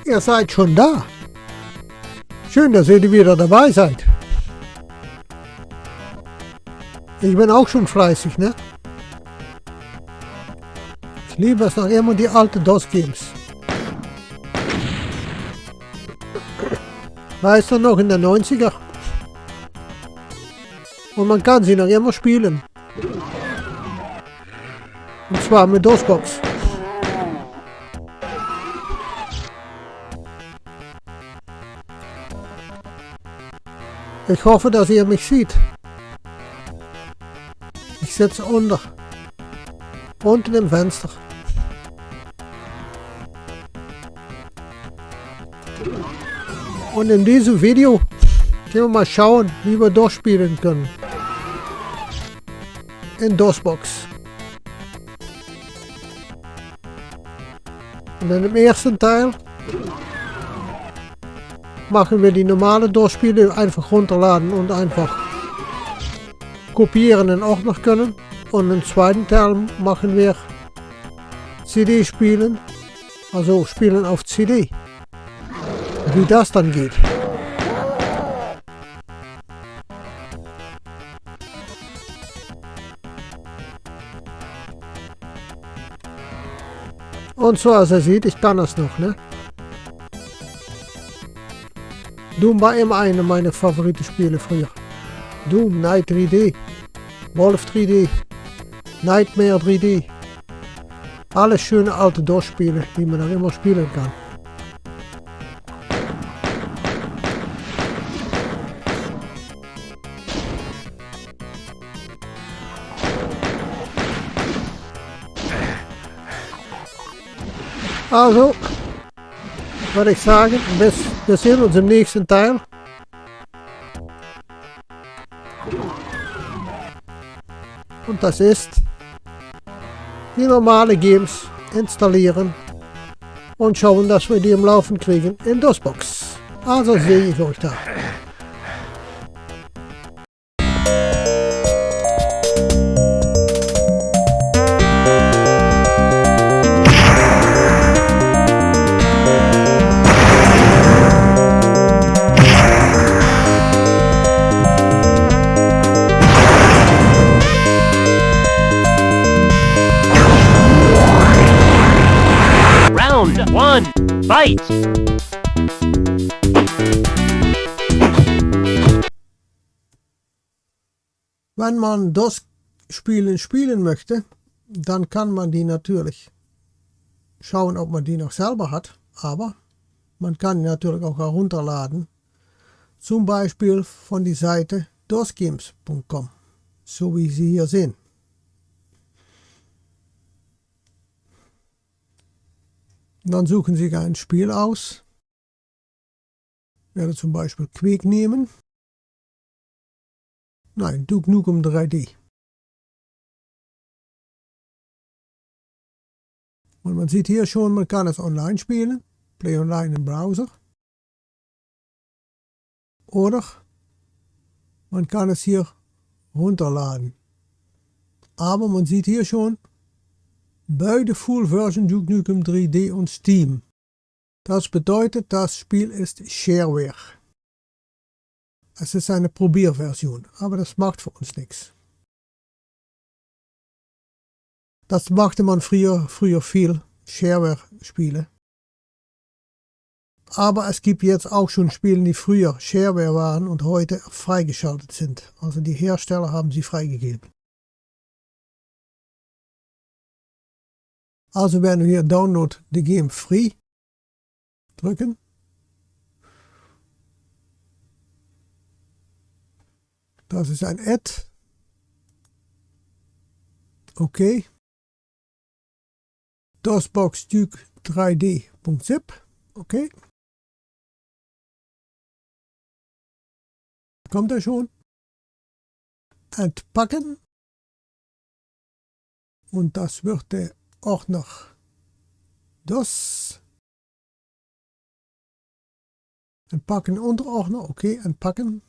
Ihr seid schon da. Schön, dass ihr wieder dabei seid. Ich bin auch schon fleißig, ne? Ich liebe es noch immer die alten DOS-Games. Weißt du noch in den 90er? Und man kann sie noch immer spielen. Und zwar mit DOS-Box. Ich hoffe, dass ihr mich seht. Ich sitze unter dem Fenster. Und in diesem Video können wir mal schauen, wie wir durchspielen können. In DOS-Box. Und in dem ersten Teil machen wir die normale Durchspiele einfach runterladen und einfach kopieren und auch noch können. Und im zweiten Teil machen wir CD spielen, also spielen auf CD. Wie das dann geht. Und so, als ihr seht, ich kann das noch, ne? Doom war immer eine meiner favoriten Spiele früher. Doom, Night 3D, Wolf 3D, Nightmare 3D. Alles schöne alte DOS-Spiele, die man dann immer spielen kann. Also, würde ich sagen, wir sehen uns im nächsten Teil. Und das ist die normale Games installieren und schauen, dass wir die im Laufen kriegen in DOS-Box. Also sehe ich euch da. Round 1, fight! Wenn man DOS-Spielen möchte, dann kann man die natürlich schauen, ob man die noch selber hat, aber man kann die natürlich auch herunterladen, zum Beispiel von der Seite dosgames.com, so wie Sie hier sehen. Dann suchen Sie ein Spiel aus. Ich werde zum Beispiel Quake nehmen. Nein, Duke Nukem 3D. Und man sieht hier schon, man kann es online spielen. Play Online im Browser. Oder man kann es hier runterladen. Aber man sieht hier schon, beide Full Version Duke Nukem 3D und Steam. Das bedeutet, das Spiel ist Shareware. Es ist eine Probierversion, aber das macht für uns nichts. Das machte man früher viel, Shareware-Spiele. Aber es gibt jetzt auch schon Spiele, die früher Shareware waren und heute freigeschaltet sind. Also die Hersteller haben sie freigegeben. Also werden wir Download the Game Free drücken. Das ist ein Add. Okay. DOSBox Duke 3D.zip. Okay. Kommt er schon. Entpacken. Und das wird der Ordner DOS. Entpacken Unterordner. Okay, entpacken.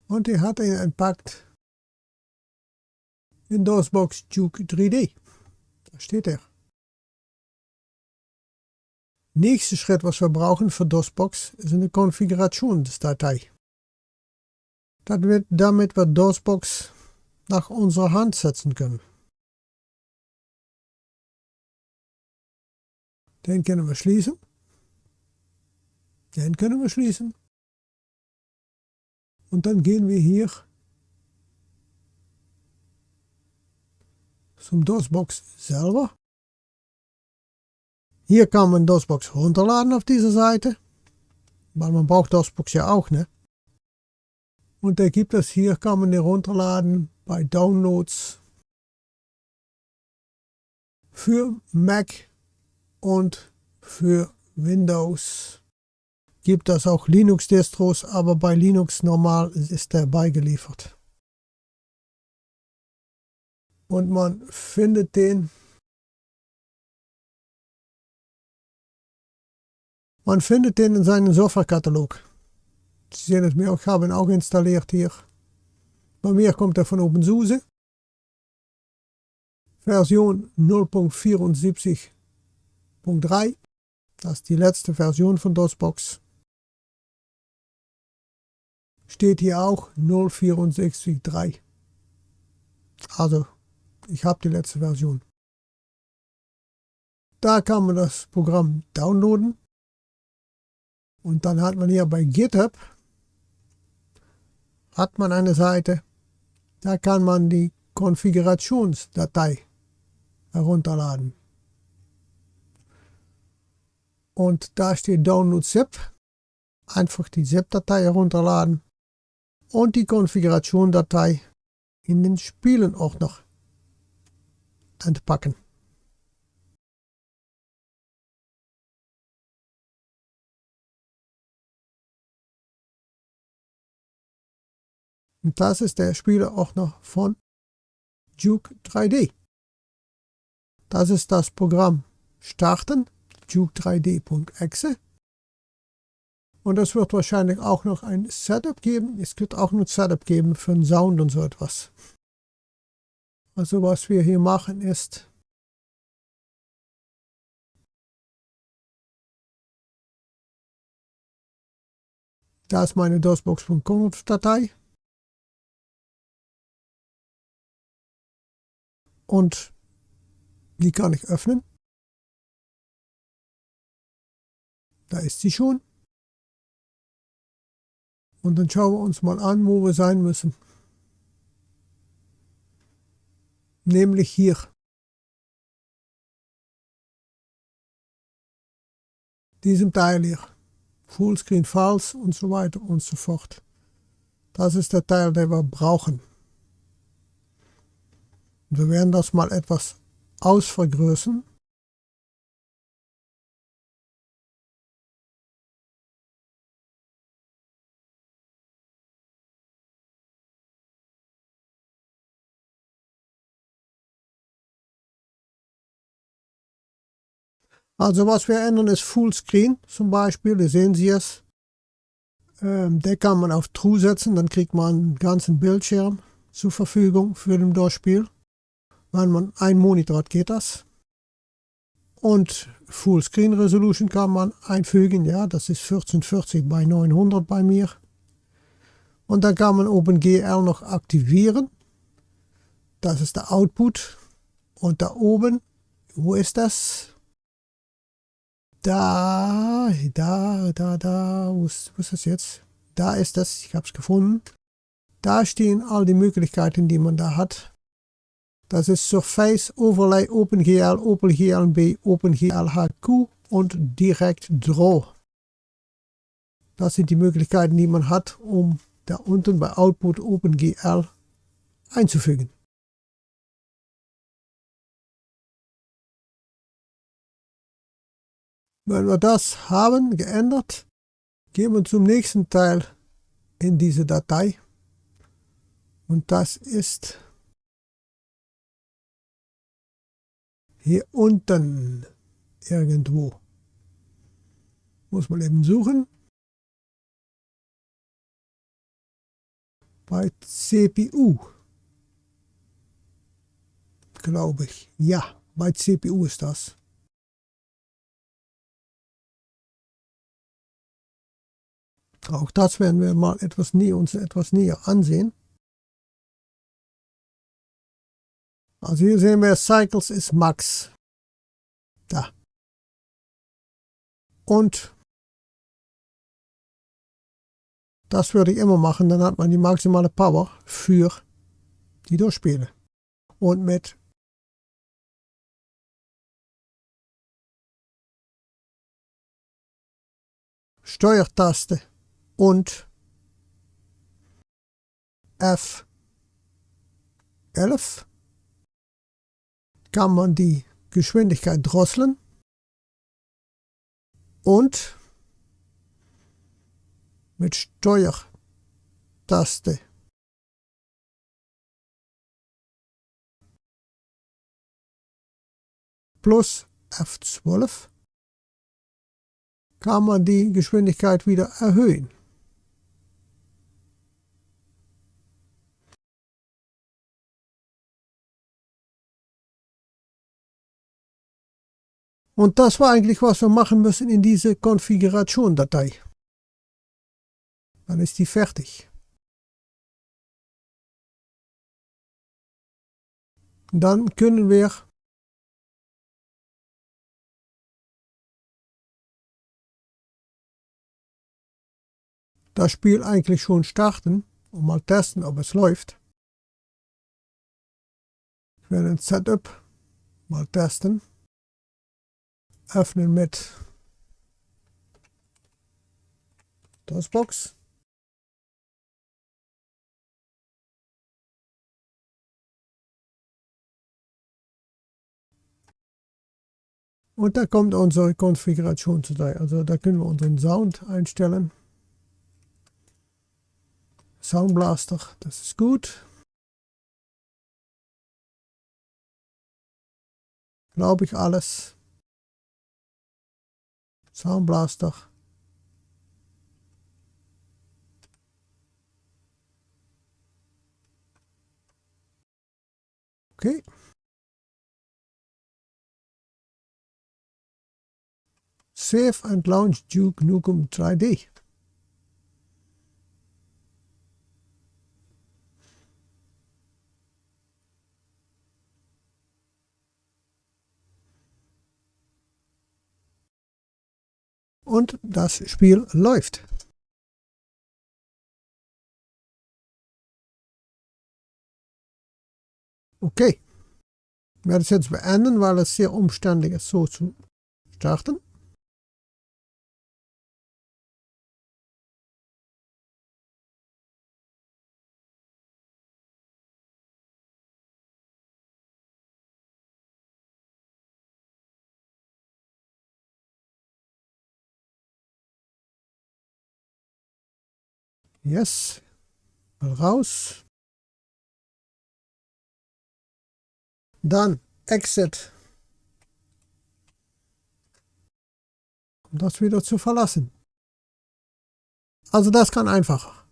Und die hat ihn entpackt in DOSBox Duke 3D. Da steht er. Nächster Schritt, was wir brauchen für DOSBox, ist eine Konfigurationsdatei. Damit wir DOSBox nach unserer Hand setzen können. Den können wir schließen. Den können wir schließen. Und dann gehen wir hier zum DOSBox selber. Hier kann man DOSBox runterladen auf dieser Seite, weil man braucht DOSBox ja auch, ne? Und da gibt es hier, kann man den runterladen bei Downloads für Mac und für Windows. Gibt es auch Linux-Distros, aber bei Linux normal ist der beigeliefert. Und man findet den in seinem Softwarekatalog. Sie sehen es mir, ich habe ihn auch installiert hier. Bei mir kommt er von OpenSUSE. Version 0.74.3. Das ist die letzte Version von DOSBox. Steht hier auch 0.64.3. Also, ich habe die letzte Version. Da kann man das Programm downloaden. Und dann hat man hier bei GitHub hat man eine Seite, da kann man die Konfigurationsdatei herunterladen. Und da steht Download ZIP. Einfach die ZIP-Datei herunterladen und die Konfigurationsdatei in den Spielenordner entpacken. Und das ist der Spielerordner von Duke 3D. Das ist das Programm Starten, duke3d.exe. Und es wird wahrscheinlich auch noch ein Setup geben. Es wird auch ein Setup geben für den Sound und so etwas. Also was wir hier machen ist, da ist meine DOSBox.conf-Datei. Und die kann ich öffnen. Da ist sie schon. Und dann schauen wir uns mal an, wo wir sein müssen. Nämlich hier. Diesem Teil hier. Fullscreen Files und so weiter und so fort. Das ist der Teil, den wir brauchen. Wir werden das mal etwas ausvergrößern. Also was wir ändern ist Fullscreen zum Beispiel, da sehen Sie es. Den kann man auf True setzen, dann kriegt man einen ganzen Bildschirm zur Verfügung für das DOS-Spiel. Wenn man einen Monitor hat, geht das. Und Fullscreen Resolution kann man einfügen, ja, das ist 1440 bei 900 bei mir. Und dann kann man OpenGL noch aktivieren. Das ist der Output. Und da oben, wo ist das? Da, wo ist das jetzt? Da ist das, ich habe es gefunden. Da stehen all die Möglichkeiten, die man da hat. Das ist Surface, Overlay, OpenGL, OpenGLB, OpenGL HQ und Direct Draw. Das sind die Möglichkeiten, die man hat, um da unten bei Output OpenGL einzufügen. Wenn wir das haben geändert, gehen wir zum nächsten Teil in diese Datei. Und das ist hier unten irgendwo. Muss man eben suchen. Bei CPU. glaube ich. Ja, bei CPU ist das. Auch das werden wir mal uns etwas näher ansehen. Also hier sehen wir, Cycles ist Max. Da. Und das würde ich immer machen, dann hat man die maximale Power für die Durchspiele. Und mit Steuertaste und F11 kann man die Geschwindigkeit drosseln und mit Steuertaste plus F12 kann man die Geschwindigkeit wieder erhöhen. Und das war eigentlich, was wir machen müssen in diese Konfiguration-Datei. Dann ist die fertig. Dann können wir das Spiel eigentlich schon starten und mal testen, ob es läuft. Ich werde ein Setup mal testen. Öffnen mit DOSBox. Und da kommt unsere Konfigurationsdatei. Also da können wir unseren Sound einstellen. Sound Blaster, das ist gut. Glaube ich alles. Sound Blaster. Okay. Save and launch Duke Nukem 3D. Und das Spiel läuft. Okay. Ich werde es jetzt beenden, weil es sehr umständlich ist, so zu starten. Yes. Mal raus. Dann Exit. Um das wieder zu verlassen. Also das kann einfacher.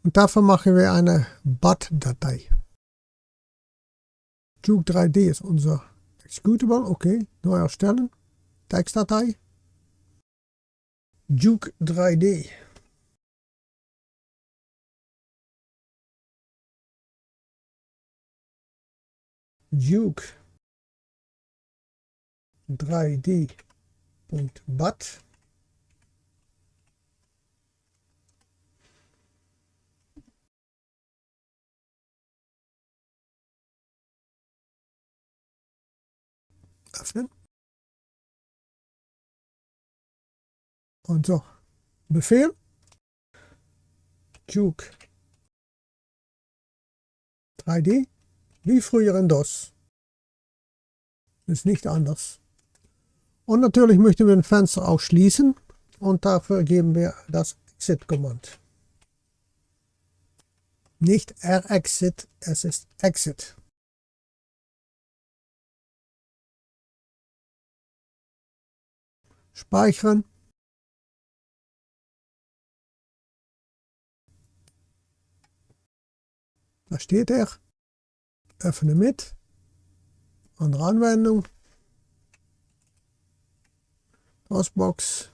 Und dafür machen wir eine BAT-Datei. Duke 3D ist unser Executable. Okay, neu erstellen. Textdatei. Duke 3D. Duke 3D.bat. Öffnen. Und so. Befehl. Duke 3D. Wie früher in DOS. Ist nicht anders. Und natürlich möchten wir ein Fenster auch schließen. Und dafür geben wir das Exit-Command. Nicht R-Exit, es ist Exit. Speichern. Da steht er. Öffne mit. Andere Anwendung. DOSBox.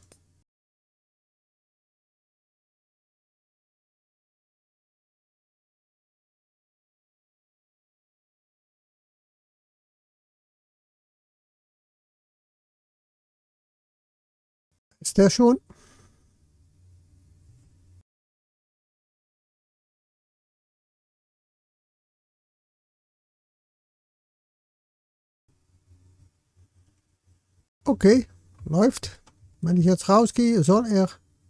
Ist der schon? Okay, läuft. Wenn ich jetzt rausgehe, soll er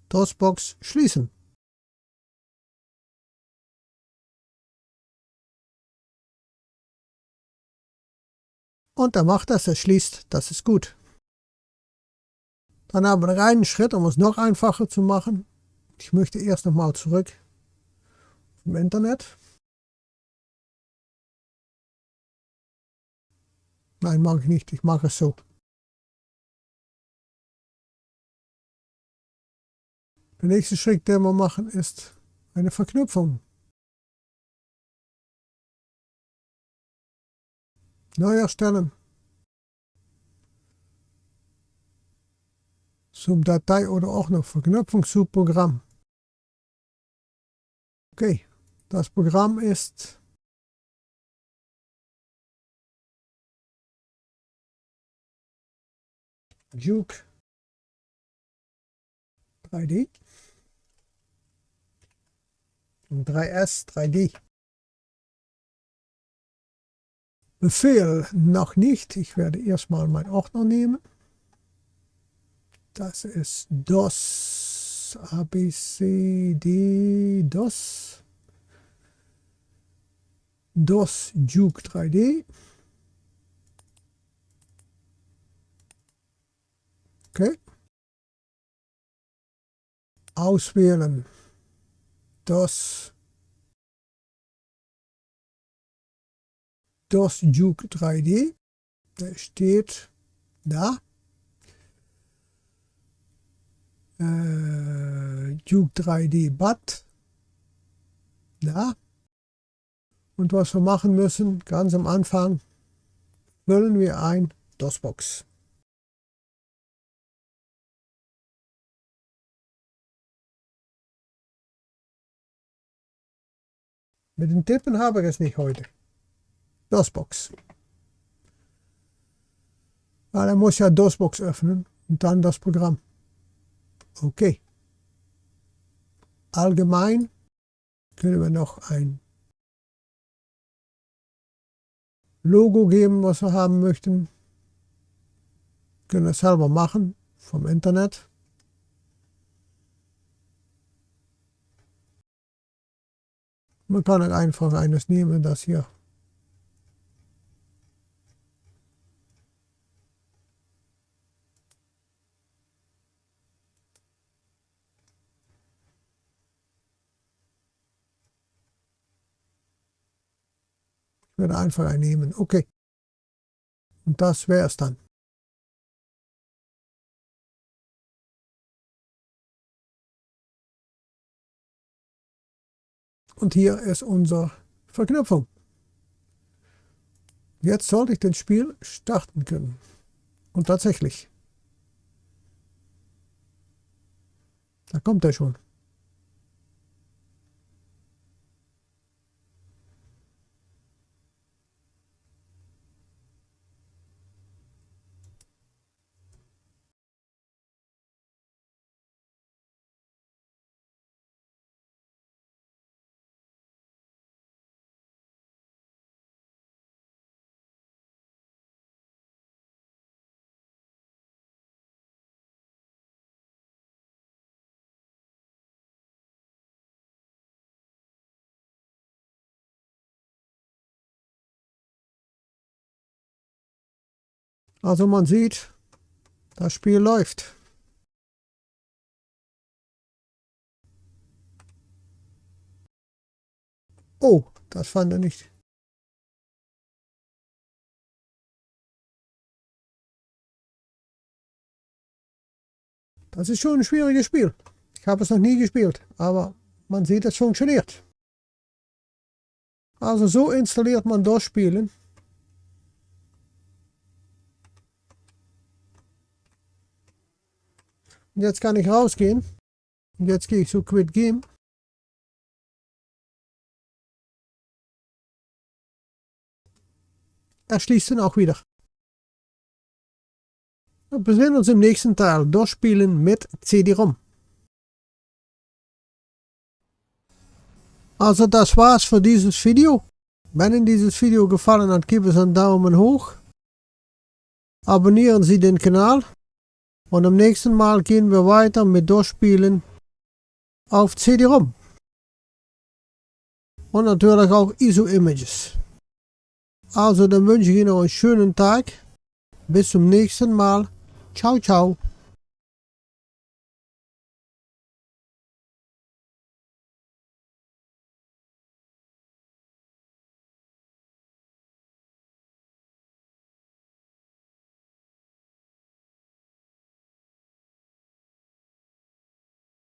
DOSBox schließen. Und er macht das, er schließt. Das ist gut. Dann haben wir noch einen Schritt, um es noch einfacher zu machen. Ich möchte erst nochmal zurück im Internet. Nein, mag ich nicht. Ich mache es so. Der nächste Schritt, den wir machen, ist eine Verknüpfung. Neu erstellen. Zum Datei oder auch noch Verknüpfung zu Programm. Okay, das Programm ist Juke 3D und 3S 3D. Befehl noch nicht. Ich werde erstmal meinen Ordner nehmen. Das ist DOS, ABCD, DOS, DOS Juke 3D. Okay. Auswählen. DOS Juke 3D. Der steht da. Juke 3D BAT. Da. Und was wir machen müssen, ganz am Anfang, füllen wir ein DOSBox. Mit den Tippen habe ich es nicht heute. DOSBox. Weil er muss ja DOSBox öffnen und dann das Programm. Okay. Allgemein können wir noch ein Logo geben, was wir haben möchten. Können wir selber machen vom Internet. Man kann auch einfach eines nehmen, das hier. Ich werde einfach einen nehmen. Okay. Und das wäre es dann. Und hier ist unsere Verknüpfung. Jetzt sollte ich das Spiel starten können. Und tatsächlich. Da kommt er schon. Also man sieht, das Spiel läuft. Oh, das fand er nicht. Das ist schon ein schwieriges Spiel. Ich habe es noch nie gespielt, aber man sieht, es funktioniert. Also so installiert man DOS-Spielen. Und jetzt kann ich rausgehen. Und jetzt gehe ich zu Quit Game. Er schließt dann auch wieder. Wir sehen uns im nächsten Teil. DOS-Spielen mit CD-ROM. Also das war's für dieses Video. Wenn Ihnen dieses Video gefallen hat, geben Sie einen Daumen hoch. Abonnieren Sie den Kanal. Und am nächsten Mal gehen wir weiter mit DOS-Spielen auf CD-ROM. Und natürlich auch ISO-Images. Also dann wünsche ich Ihnen noch einen schönen Tag. Bis zum nächsten Mal. Ciao, ciao.